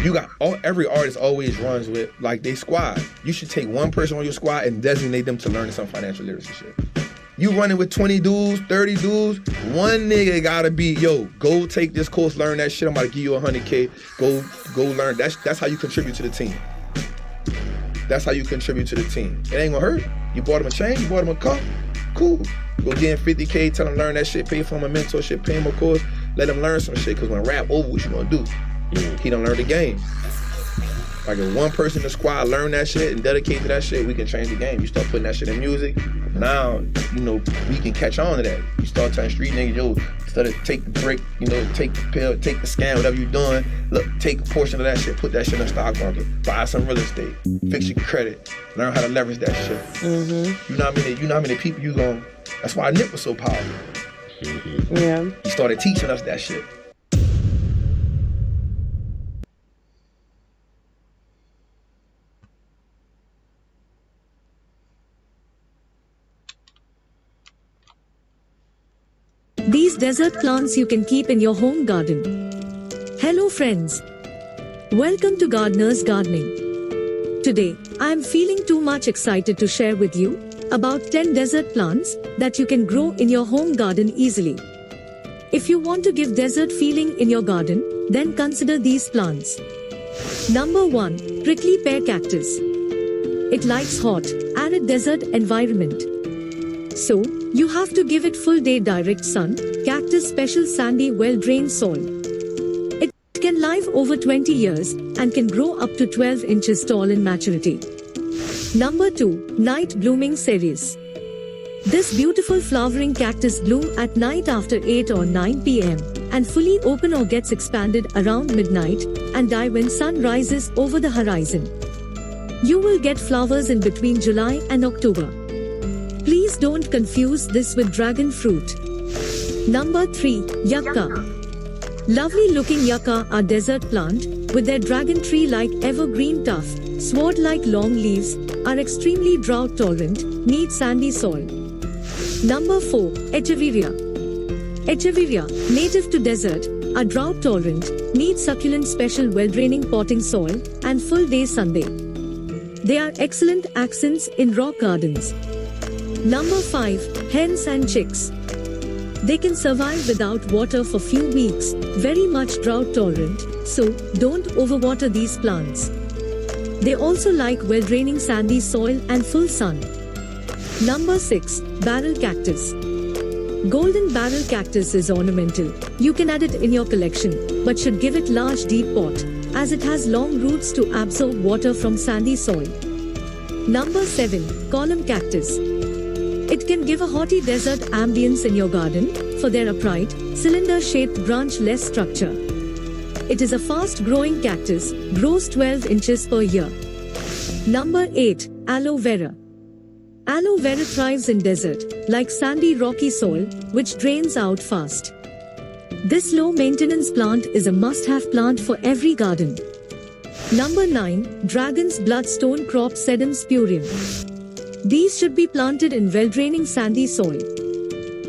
You got every artist always runs with like they squad. You should take one person on your squad and designate them to learn some financial literacy shit. You running with 20 dudes, 30 dudes, one nigga gotta be, yo, go take this course, learn that shit. I'm about to give you $100K. Go learn. That's how you contribute to the team. That's how you contribute to the team. It ain't gonna hurt. You bought him a chain, you bought him a cup. Cool. Go get him $50K, tell him learn that shit, pay for him a mentorship, pay him a course, let him learn some shit. Cause when rap over, what you gonna do? He done learn the game. Like if one person in the squad learn that shit and dedicate to that shit, we can change the game. You start putting that shit in music, now, you know, we can catch on to that. You start telling street niggas, yo, instead of take the brick, you know, take the pill, take the scam, whatever you doing, look, take a portion of that shit, put that shit in the stock market, buy some real estate, fix your credit, learn how to leverage that shit. You know how many people you gon', that's why Nip was so powerful. Yeah. He started teaching us that shit. These desert plants you can keep in your home garden. Hello friends. Welcome to Gardener's Gardening. Today, I am feeling too much excited to share with you about 10 desert plants that you can grow in your home garden easily. If you want to give desert feeling in your garden, then consider these plants. Number 1. Prickly pear cactus. It likes hot, arid desert environment. So, you have to give it full day direct sun, cactus special sandy well-drained soil. It can live over 20 years and can grow up to 12 inches tall in maturity. Number 2. Night blooming cereus. This beautiful flowering cactus bloom at night after 8 or 9 p.m. and fully open or gets expanded around midnight and die when sun rises over the horizon. You will get flowers in between July and October. Please don't confuse this with dragon fruit. Number 3. Yucca. Lovely looking yucca are desert plant with their dragon tree like evergreen tough, sword like long leaves, are extremely drought tolerant, need sandy soil. Number 4. Echeveria. Echeveria, native to desert, are drought tolerant, need succulent special well-draining potting soil and full day sunday. They are excellent accents in rock gardens. Number 5. Hens and chicks. They can survive without water for few weeks, very much drought tolerant, so don't overwater these plants. They also like well-draining sandy soil and full sun. Number 6. Barrel cactus. Golden barrel cactus is ornamental. You can add it in your collection, but should give it large deep pot, as it has long roots to absorb water from sandy soil. Number 7. Column cactus. It can give a haughty desert ambience in your garden, for their upright, cylinder-shaped branch-less structure. It is a fast-growing cactus, grows 12 inches per year. Number 8. Aloe vera. Aloe vera thrives in desert, like sandy rocky soil, which drains out fast. This low-maintenance plant is a must-have plant for every garden. Number 9. Dragon's bloodstone crop sedum spurium. These should be planted in well-draining sandy soil.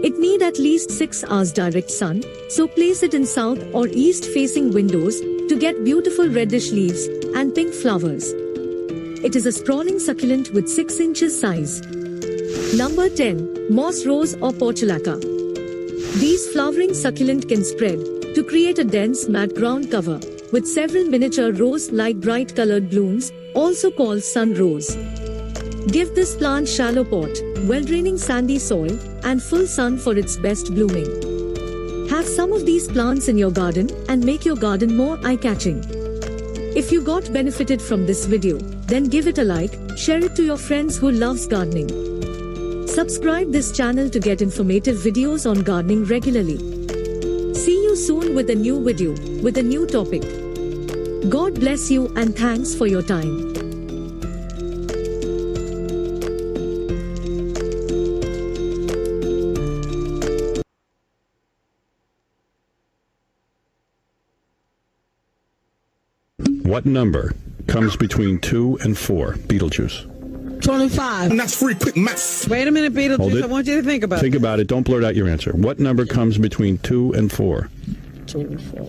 It need at least 6 hours direct sun, so place it in south or east-facing windows to get beautiful reddish leaves and pink flowers. It is a sprawling succulent with 6 inches size. Number 10. Moss rose or portulaca. These flowering succulent can spread to create a dense matte ground cover with several miniature rose-like bright-colored blooms, also called sun rose. Give this plant shallow pot, well-draining sandy soil, and full sun for its best blooming. Have some of these plants in your garden and make your garden more eye-catching. If you got benefited from this video, then give it a like, share it to your friends who loves gardening. Subscribe this channel to get informative videos on gardening regularly. See you soon with a new video, with a new topic. God bless you and thanks for your time. What number comes between 2 and 4? Beetlejuice. 25. And that's free quick math. Wait a minute, Hold Beetlejuice. it. I want you to think about Think it. about it. Don't blurt out your answer. What number comes between 2 and 4? 2 and 4.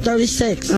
36.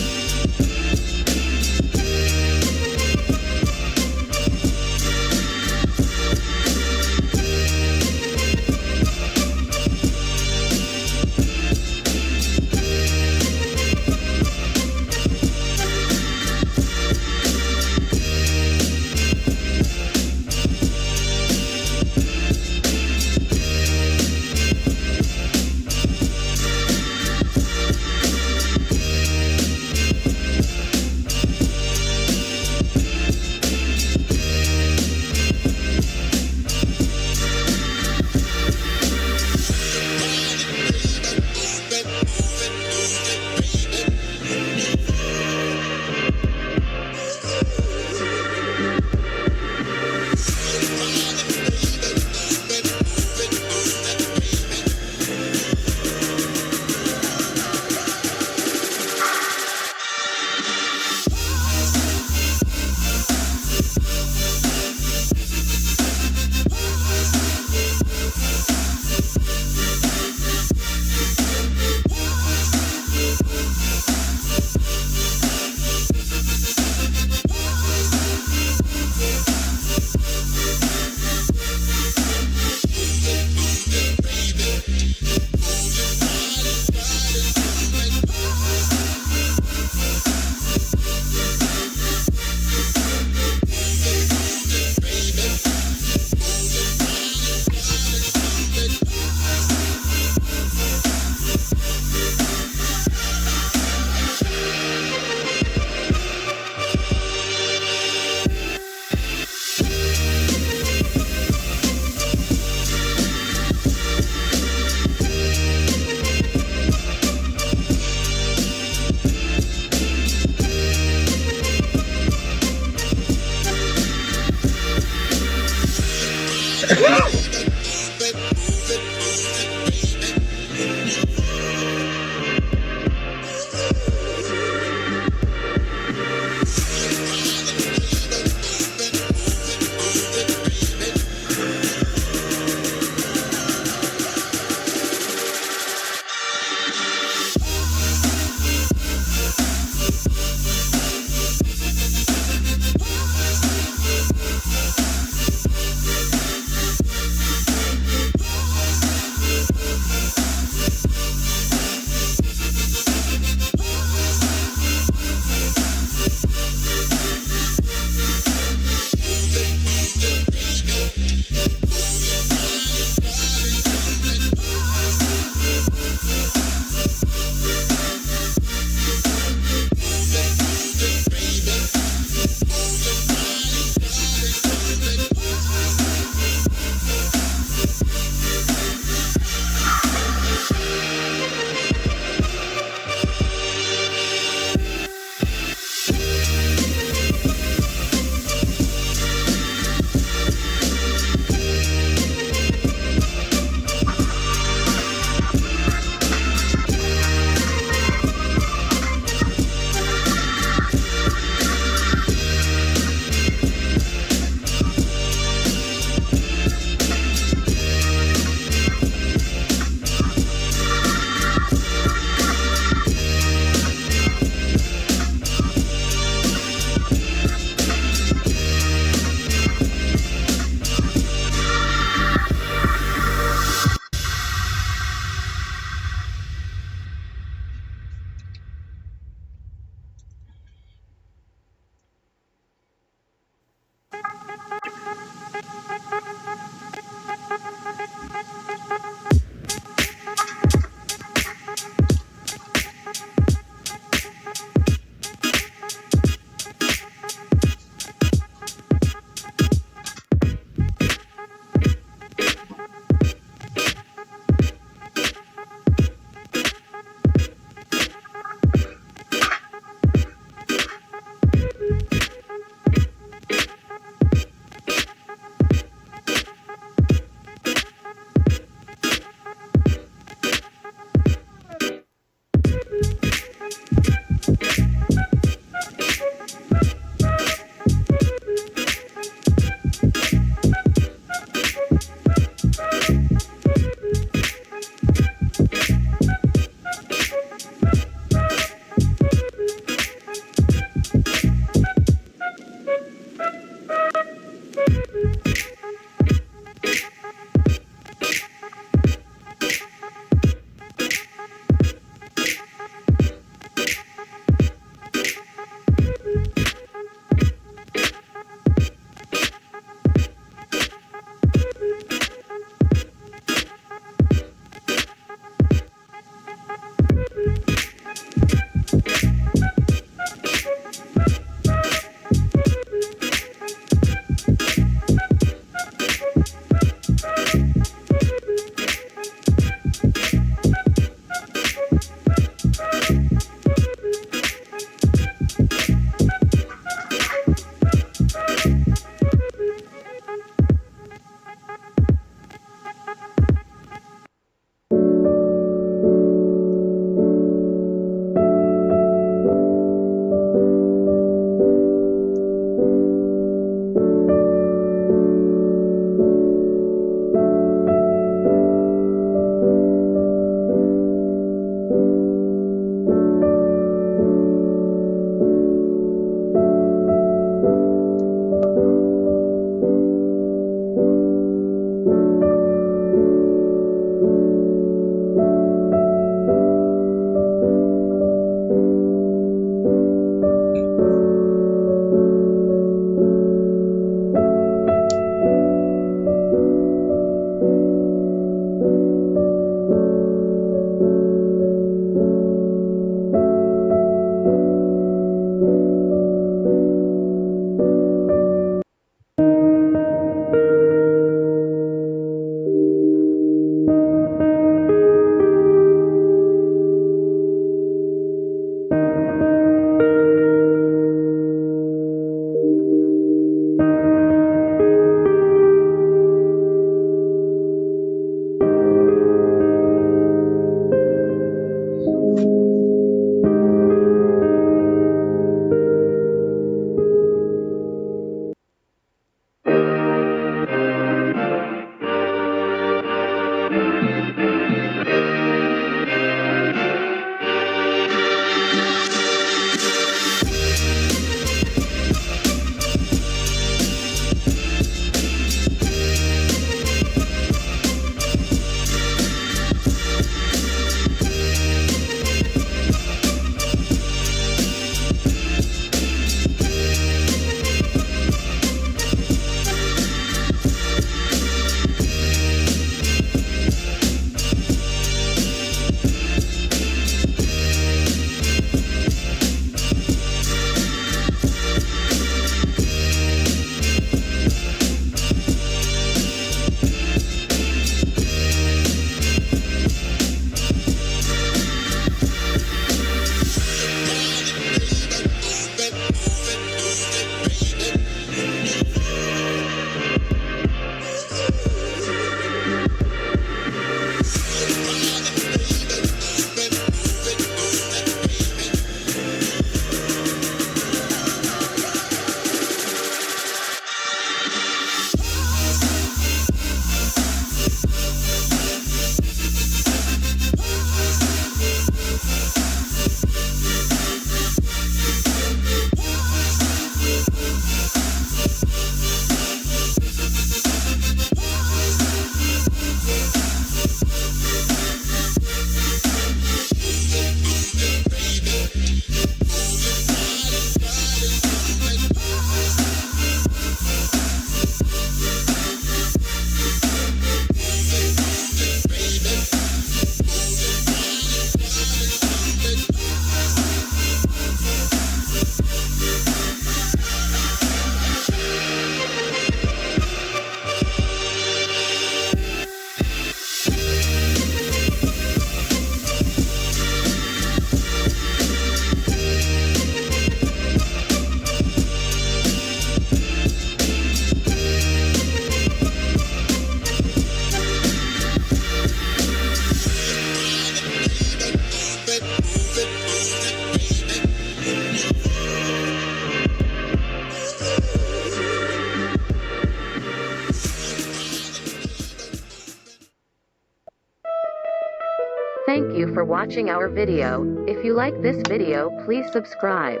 Thank you for watching our video. If you like this video, please subscribe.